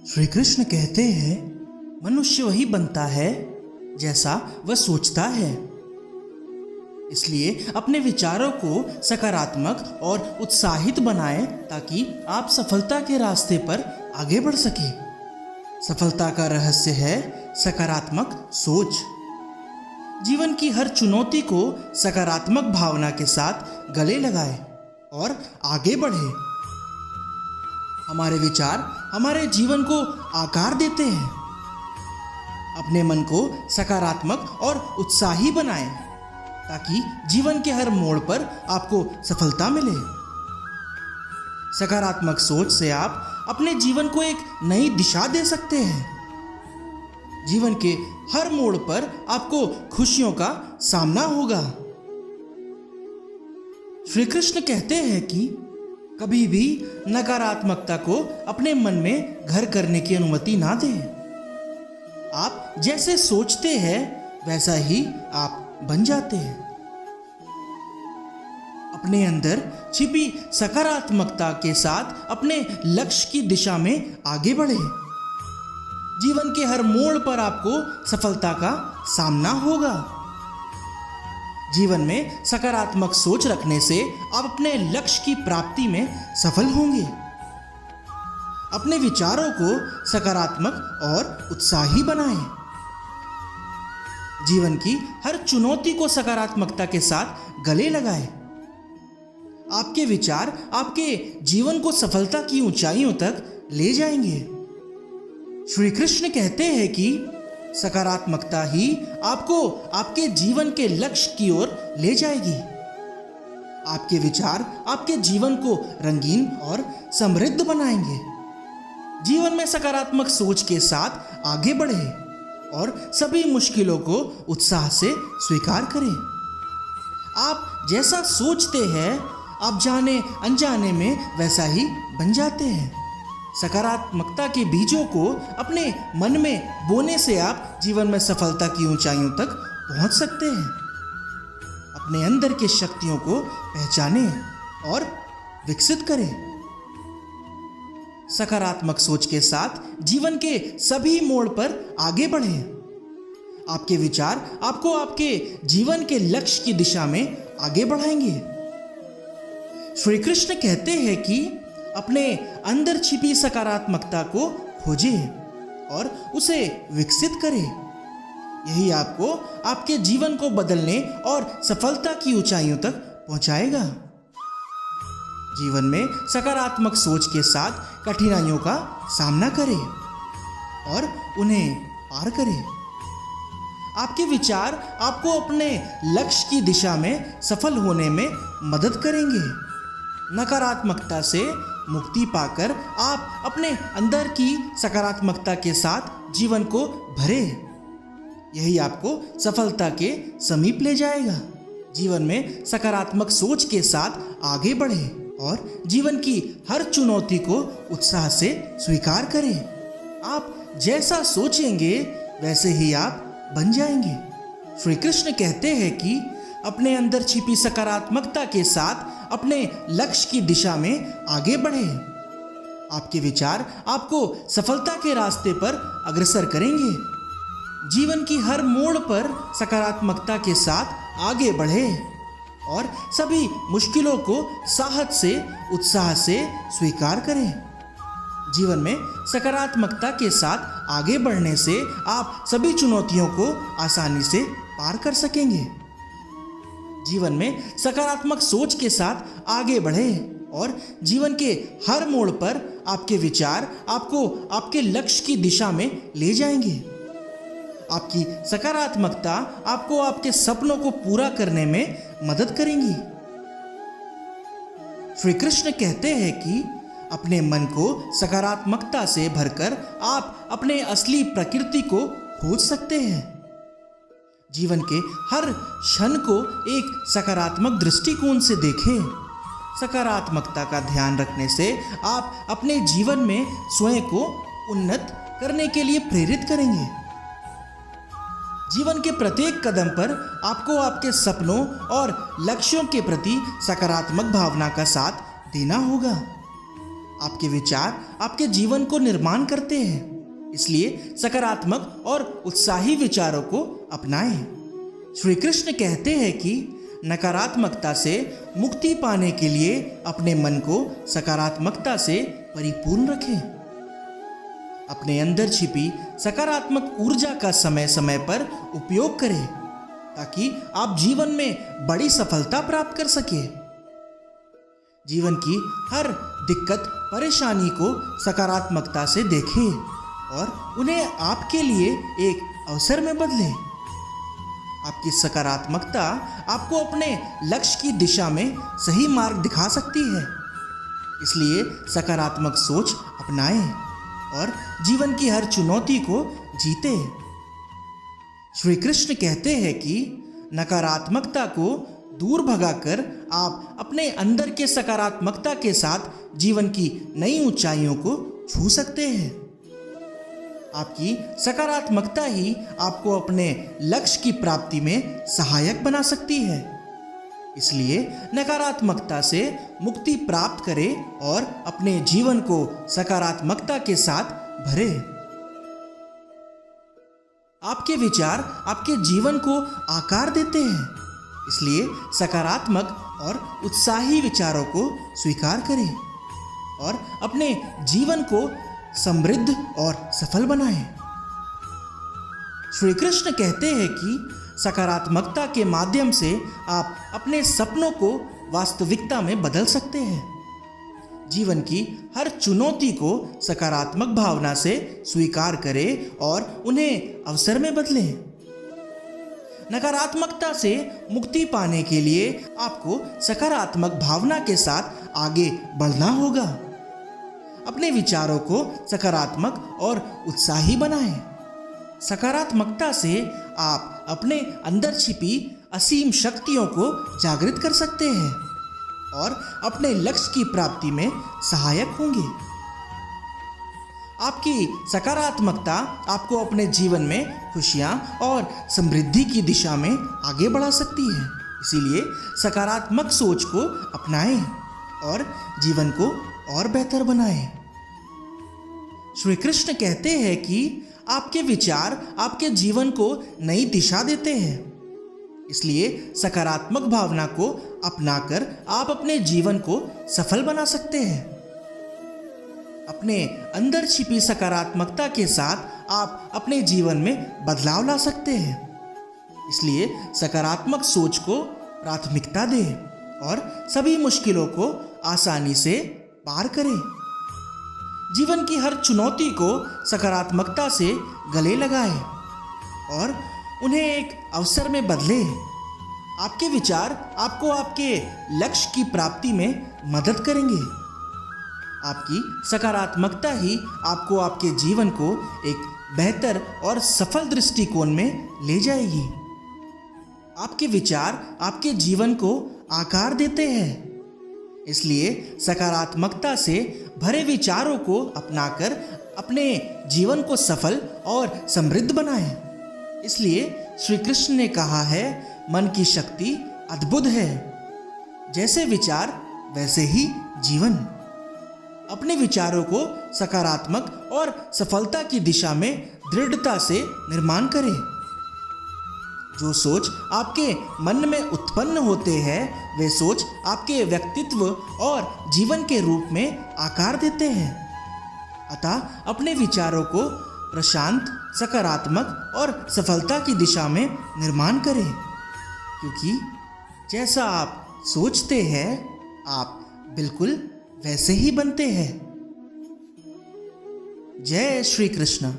श्री कृष्ण कहते हैं, मनुष्य वही बनता है जैसा वह सोचता है। इसलिए अपने विचारों को सकारात्मक और उत्साहित बनाएं ताकि आप सफलता के रास्ते पर आगे बढ़ सकें। सफलता का रहस्य है सकारात्मक सोच। जीवन की हर चुनौती को सकारात्मक भावना के साथ गले लगाएं और आगे बढ़ें। हमारे विचार हमारे जीवन को आकार देते हैं। अपने मन को सकारात्मक और उत्साही बनाएं ताकि जीवन के हर मोड़ पर आपको सफलता मिले। सकारात्मक सोच से आप अपने जीवन को एक नई दिशा दे सकते हैं। जीवन के हर मोड़ पर आपको खुशियों का सामना होगा। श्री कृष्ण कहते हैं कि कभी भी नकारात्मकता को अपने मन में घर करने की अनुमति ना दें। आप जैसे सोचते हैं वैसा ही आप बन जाते हैं। अपने अंदर छिपी सकारात्मकता के साथ अपने लक्ष्य की दिशा में आगे बढ़े। जीवन के हर मोड़ पर आपको सफलता का सामना होगा। जीवन में सकारात्मक सोच रखने से आप अपने लक्ष्य की प्राप्ति में सफल होंगे। अपने विचारों को सकारात्मक और उत्साही बनाएं। जीवन की हर चुनौती को सकारात्मकता के साथ गले लगाएं। आपके विचार आपके जीवन को सफलता की ऊंचाइयों तक ले जाएंगे। श्री कृष्ण कहते हैं कि सकारात्मकता ही आपको आपके जीवन के लक्ष्य की ओर ले जाएगी। आपके विचार आपके जीवन को रंगीन और समृद्ध बनाएंगे। जीवन में सकारात्मक सोच के साथ आगे बढ़े और सभी मुश्किलों को उत्साह से स्वीकार करें। आप जैसा सोचते हैं आप जाने अनजाने में वैसा ही बन जाते हैं। सकारात्मकता के बीजों को अपने मन में बोने से आप जीवन में सफलता की ऊंचाइयों तक पहुंच सकते हैं। अपने अंदर की शक्तियों को पहचानें और विकसित करें। सकारात्मक सोच के साथ जीवन के सभी मोड़ पर आगे बढ़ें। आपके विचार आपको आपके जीवन के लक्ष्य की दिशा में आगे बढ़ाएंगे। श्री कृष्ण कहते हैं कि अपने अंदर छिपी सकारात्मकता को खोजें और उसे विकसित करें। यही आपको आपके जीवन को बदलने और सफलता की ऊंचाइयों तक पहुंचाएगा। जीवन में सकारात्मक सोच के साथ कठिनाइयों का सामना करें और उन्हें पार करें। आपके विचार आपको अपने लक्ष्य की दिशा में सफल होने में मदद करेंगे। नकारात्मकता से मुक्ति पाकर आप अपने अंदर की सकारात्मकता के साथ जीवन को भरें। यही आपको सफलता के समीप ले जाएगा। जीवन में सकारात्मक सोच के साथ आगे बढ़ें और जीवन की हर चुनौती को उत्साह से स्वीकार करें। आप जैसा सोचेंगे वैसे ही आप बन जाएंगे। श्री कृष्ण कहते हैं कि अपने अंदर छिपी सकारात्मकता के साथ अपने लक्ष्य की दिशा में आगे बढ़ें। आपके विचार आपको सफलता के रास्ते पर अग्रसर करेंगे। जीवन की हर मोड़ पर सकारात्मकता के साथ आगे बढ़ें और सभी मुश्किलों को साहस से उत्साह से स्वीकार करें। जीवन में सकारात्मकता के साथ आगे बढ़ने से आप सभी चुनौतियों को आसानी से पार कर सकेंगे। जीवन में सकारात्मक सोच के साथ आगे बढ़ें और जीवन के हर मोड़ पर आपके विचार आपको आपके लक्ष्य की दिशा में ले जाएंगे। आपकी सकारात्मकता आपको आपके सपनों को पूरा करने में मदद करेंगी। श्री कृष्ण कहते हैं कि अपने मन को सकारात्मकता से भरकर आप अपने असली प्रकृति को खोज सकते हैं। जीवन के हर क्षण को एक सकारात्मक दृष्टिकोण से देखें। सकारात्मकता का ध्यान रखने से आप अपने जीवन में स्वयं को उन्नत करने के लिए प्रेरित करेंगे। जीवन के प्रत्येक कदम पर आपको आपके सपनों और लक्ष्यों के प्रति सकारात्मक भावना का साथ देना होगा। आपके विचार आपके जीवन को निर्माण करते हैं, इसलिए सकारात्मक और उत्साही विचारों को अपनाएं। श्री कृष्ण कहते हैं कि नकारात्मकता से मुक्ति पाने के लिए अपने मन को सकारात्मकता से परिपूर्ण रखें। अपने अंदर छिपी सकारात्मक ऊर्जा का समय समय पर उपयोग करें ताकि आप जीवन में बड़ी सफलता प्राप्त कर सके। जीवन की हर दिक्कत परेशानी को सकारात्मकता से देखें और उन्हें आपके लिए एक अवसर में बदलें। आपकी सकारात्मकता आपको अपने लक्ष्य की दिशा में सही मार्ग दिखा सकती है, इसलिए सकारात्मक सोच अपनाएं और जीवन की हर चुनौती को जीते। श्री कृष्ण कहते हैं कि नकारात्मकता को दूर भगाकर आप अपने अंदर के सकारात्मकता के साथ जीवन की नई ऊंचाइयों को छू सकते हैं। आपकी सकारात्मकता ही आपको अपने लक्ष्य की प्राप्ति में सहायक बना सकती है, इसलिए नकारात्मकता से मुक्ति प्राप्त करें और अपने जीवन को सकारात्मकता के साथ भरें। आपके विचार आपके जीवन को आकार देते हैं, इसलिए सकारात्मक और उत्साही विचारों को स्वीकार करें और अपने जीवन को समृद्ध और सफल बनाएं। श्री कृष्ण कहते हैं कि सकारात्मकता के माध्यम से आप अपने सपनों को वास्तविकता में बदल सकते हैं। जीवन की हर चुनौती को सकारात्मक भावना से स्वीकार करें और उन्हें अवसर में बदलें। नकारात्मकता से मुक्ति पाने के लिए आपको सकारात्मक भावना के साथ आगे बढ़ना होगा। अपने विचारों को सकारात्मक और उत्साही बनाएं। सकारात्मकता से आप अपने अंदर छिपी असीम शक्तियों को जागृत कर सकते हैं और अपने लक्ष्य की प्राप्ति में सहायक होंगे। आपकी सकारात्मकता आपको अपने जीवन में खुशियां और समृद्धि की दिशा में आगे बढ़ा सकती है, इसीलिए सकारात्मक सोच को अपनाएं और जीवन को और बेहतर बनाएं। श्री कृष्ण कहते हैं कि आपके विचार आपके जीवन को नई दिशा देते हैं, इसलिए सकारात्मक भावना को अपनाकर आप अपने जीवन को सफल बना सकते हैं। अपने अंदर छिपी सकारात्मकता के साथ आप अपने जीवन में बदलाव ला सकते हैं, इसलिए सकारात्मक सोच को प्राथमिकता दें और सभी मुश्किलों को आसानी से पार करें। जीवन की हर चुनौती को सकारात्मकता से गले लगाएं और उन्हें एक अवसर में बदलें। आपके विचार आपको आपके लक्ष्य की प्राप्ति में मदद करेंगे। आपकी सकारात्मकता ही आपको आपके जीवन को एक बेहतर और सफल दृष्टिकोण में ले जाएगी। आपके विचार आपके जीवन को आकार देते हैं, इसलिए सकारात्मकता से भरे विचारों को अपनाकर अपने जीवन को सफल और समृद्ध बनाएं। इसलिए श्री कृष्ण ने कहा है, मन की शक्ति अद्भुत है, जैसे विचार वैसे ही जीवन। अपने विचारों को सकारात्मक और सफलता की दिशा में दृढ़ता से निर्माण करें। जो सोच आपके मन में उत्पन्न होते हैं, वे सोच आपके व्यक्तित्व और जीवन के रूप में आकार देते हैं। अतः अपने विचारों को प्रशांत, सकारात्मक और सफलता की दिशा में निर्माण करें, क्योंकि जैसा आप सोचते हैं, आप बिल्कुल वैसे ही बनते हैं। जय श्री कृष्ण।